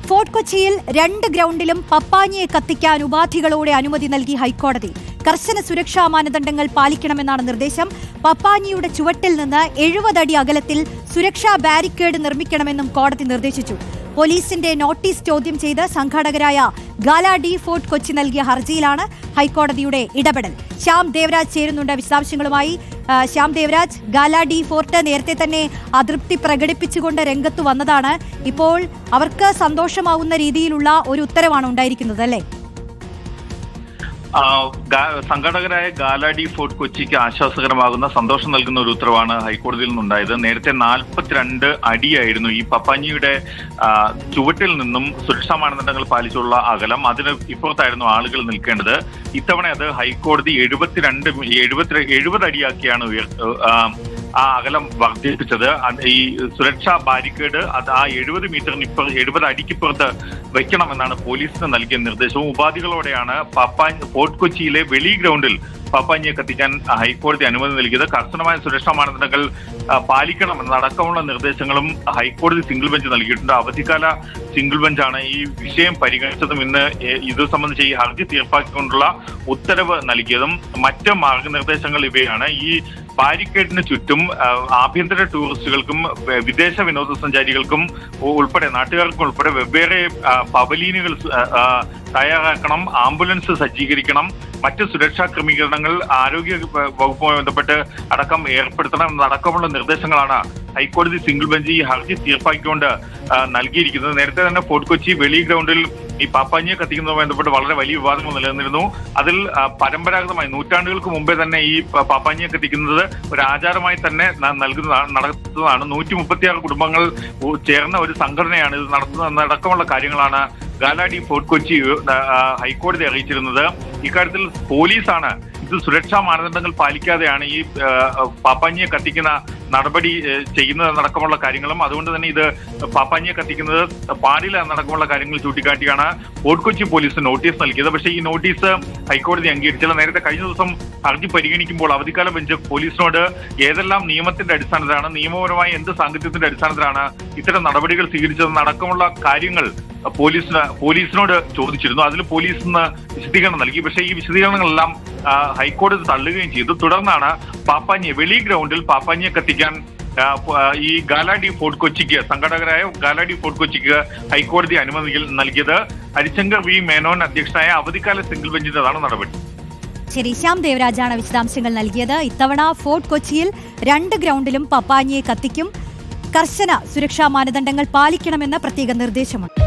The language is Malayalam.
ഫോർട്ട് കൊച്ചിയിൽ 2 ഗ്രൗണ്ടിലും പപ്പാഞ്ഞിയെ കത്തിക്കാൻ ഉപാധികളോടെ അനുമതി നൽകി ഹൈക്കോടതി. കർശന സുരക്ഷാ മാനദണ്ഡങ്ങൾ പാലിക്കണമെന്നാണ് നിർദ്ദേശം. പപ്പാഞ്ഞിയുടെ ചുവട്ടിൽ നിന്ന് 70 അടി അകലത്തിൽ സുരക്ഷാ ബാരിക്കേഡ് നിർമ്മിക്കണമെന്നും കോടതി നിർദ്ദേശിച്ചു. പോലീസിന്റെ നോട്ടീസ് ചോദ്യം ചെയ്ത് സംഘാടകരായ ഗാല ഡി ഫോർട്ട് കൊച്ചി നൽകിയ ഹർജിയിലാണ് ഹൈക്കോടതിയുടെ ഇടപെടൽ. ശ്യാം ദേവരാജ് ചേരുന്നുണ്ട് വിശദാംശങ്ങളുമായി. Shyam Devaraj, gala De fort നേരത്തെ തന്നെ അതൃപ്തി പ്രകടിപ്പിച്ചുകൊണ്ട് രംഗത്ത് വന്നതാണ്. ഇപ്പോൾ അവർക്ക് സന്തോഷമാവുന്ന രീതിയിലുള്ള ഒരു ഉത്തരവാണ് ഉണ്ടായിരിക്കുന്നത്, അല്ലേ? സംഘാടകരായ ഗാല ഡി ഫോർട്ട് കൊച്ചിക്ക് ആശ്വാസകരമാകുന്ന സന്തോഷം നൽകുന്ന ഒരു ഉത്തരവാണ് ഹൈക്കോടതിയിൽ നിന്നുണ്ടായത്. നേരത്തെ 42 അടിയായിരുന്നു ഈ പപ്പാഞ്ഞിയുടെ ചുവട്ടിൽ നിന്നും സുരക്ഷാ മാനദണ്ഡങ്ങൾ പാലിച്ചുള്ള അകലം. അതിന് ഇപ്പുറത്തായിരുന്നു ആളുകൾ നിൽക്കേണ്ടത്. ഇത്തവണ അത് ഹൈക്കോടതി 70 അടിയാക്കിയാണ് ആ അകലം വർദ്ധിപ്പിച്ചത്. ഈ സുരക്ഷാ ബാരിക്കേഡ് അത് ആ 70 മീറ്ററിന് 70 അടിക്കിപ്പുറത്ത് വയ്ക്കണമെന്നാണ് പോലീസിന് നൽകിയ നിർദ്ദേശവും. ഉപാധികളോടെയാണ് ഫോർട്ട് കൊച്ചിയിലെ വെളി ഗ്രൗണ്ടിൽ പപ്പാഞ്ഞിയെ കത്തിക്കാൻ ഹൈക്കോടതി അനുമതി നൽകിയത്. കർശനമായ സുരക്ഷാ മാനദണ്ഡങ്ങൾ പാലിക്കണമെന്നടക്കമുള്ള നിർദ്ദേശങ്ങളും ഹൈക്കോടതി സിംഗിൾ ബെഞ്ച് നൽകിയിട്ടുണ്ട്. അവധിക്കാല സിംഗിൾ ബെഞ്ചാണ് ഈ വിഷയം പരിഗണിച്ചതും ഇന്ന് ഇത് സംബന്ധിച്ച് ഈ ഹർജി തീർപ്പാക്കിക്കൊണ്ടുള്ള ഉത്തരവ് നൽകിയതും. മറ്റ് മാർഗനിർദ്ദേശങ്ങൾ ഇവയാണ്. ഈ ബാരിക്കേഡിന് ചുറ്റും ആഭ്യന്തര ടൂറിസ്റ്റുകൾക്കും വിദേശ വിനോദസഞ്ചാരികൾക്കും ഉൾപ്പെടെ നാട്ടുകാർക്കും ഉൾപ്പെടെ വെവ്വേറെ പവലീനുകൾ തയ്യാറാക്കണം, ആംബുലൻസ് സജ്ജീകരിക്കണം, മറ്റ് സുരക്ഷാ ക്രമീകരണങ്ങൾ ആരോഗ്യ വകുപ്പുമായി ബന്ധപ്പെട്ട് അടക്കം ഏർപ്പെടുത്തണം എന്നടക്കമുള്ള നിർദ്ദേശങ്ങളാണ് ഹൈക്കോടതി സിംഗിൾ ബെഞ്ച് ഈ ഹർജി തീർപ്പാക്കിക്കൊണ്ട് നൽകിയിരിക്കുന്നത്. നേരത്തെ തന്നെ ഫോർട്ട് കൊച്ചി വെളി ഗ്രൗണ്ടിൽ ഈ പപ്പാഞ്ഞിയെ കത്തിക്കുന്നതുമായി ബന്ധപ്പെട്ട് വളരെ വലിയ വിവാദങ്ങൾ നിലനിന്നിരുന്നു. അതിൽ പരമ്പരാഗതമായി നൂറ്റാണ്ടുകൾക്ക് മുമ്പേ തന്നെ ഈ പപ്പാഞ്ഞിയെ കത്തിക്കുന്നത് ഒരു ആചാരമായി തന്നെ നടത്തുന്നതാണ്. 136 കുടുംബങ്ങൾ ചേർന്ന ഒരു സംഘടനയാണ് ഇത് നടത്തുന്നതടക്കമുള്ള കാര്യങ്ങളാണ് ഗാല ഡി ഫോർട്ട് കൊച്ചി ഹൈക്കോടതി അറിയിച്ചിരുന്നത്. ഇക്കാര്യത്തിൽ പോലീസാണ് ഇത് സുരക്ഷാ മാനദണ്ഡങ്ങൾ പാലിക്കാതെയാണ് ഈ പാപ്പാഞ്ഞിയെ കത്തിക്കുന്ന നടപടി ചെയ്യുന്നതടക്കമുള്ള കാര്യങ്ങളും, അതുകൊണ്ട് തന്നെ ഇത് പാപ്പാഞ്ഞിയെ കത്തിക്കുന്നത് പാടില്ല എന്നടക്കമുള്ള കാര്യങ്ങൾ ചൂണ്ടിക്കാട്ടിയാണ് ഫോർട്ട് കൊച്ചി പോലീസ് നോട്ടീസ് നൽകിയത്. പക്ഷേ ഈ നോട്ടീസ് ഹൈക്കോടതി അംഗീകരിച്ചില്ല. നേരത്തെ കഴിഞ്ഞ ദിവസം ഹർജി പരിഗണിക്കുമ്പോൾ അവധിക്കാല ബെഞ്ച് പോലീസിനോട് ഏതെല്ലാം നിയമത്തിന്റെ അടിസ്ഥാനത്തിലാണ്, നിയമപരമായ എന്ത് സാങ്കത്യത്തിന്റെ അടിസ്ഥാനത്തിലാണ് ഇത്തരം നടപടികൾ സ്വീകരിച്ചതെന്നടക്കമുള്ള കാര്യങ്ങൾ പോലീസിനോട് ചോദിച്ചിരുന്നു. അതിൽ പോലീസിന് വിശദീകരണം നൽകി. പക്ഷേ ഈ വിശദീകരണങ്ങളെല്ലാം ഹൈക്കോടതി തള്ളുകയും ചെയ്തു. തുടർന്നാണ് വെളി ഗ്രൗണ്ടിൽ പാപ്പാഞ്ഞിയെ കത്തിക്കാൻ ഈ ഗാല ഡി ഫോർട്ട് കൊച്ചിക്ക്, സംഘാടകരായ ഗാല ഡി ഫോർട്ട് കൊച്ചിക്ക് ഹൈക്കോടതി അനുമതി നൽകിയത്. ഹരിശങ്കർ വി മേനോൻ അധ്യക്ഷനായ അവധിക്കാല സിംഗിൾ ബെഞ്ചിന്റേതാണ് നടപടി. ശരി, ശ്യാം ദേവരാജാണ് വിശദാംശങ്ങൾ നൽകിയത്. ഇത്തവണ ഫോർട്ട് കൊച്ചിയിൽ 2 ഗ്രൗണ്ടിലും പപ്പാഞ്ഞിയെ കത്തിക്കും. കർശന സുരക്ഷാ മാനദണ്ഡങ്ങൾ പാലിക്കണമെന്ന പ്രത്യേക നിർദ്ദേശമുണ്ട്.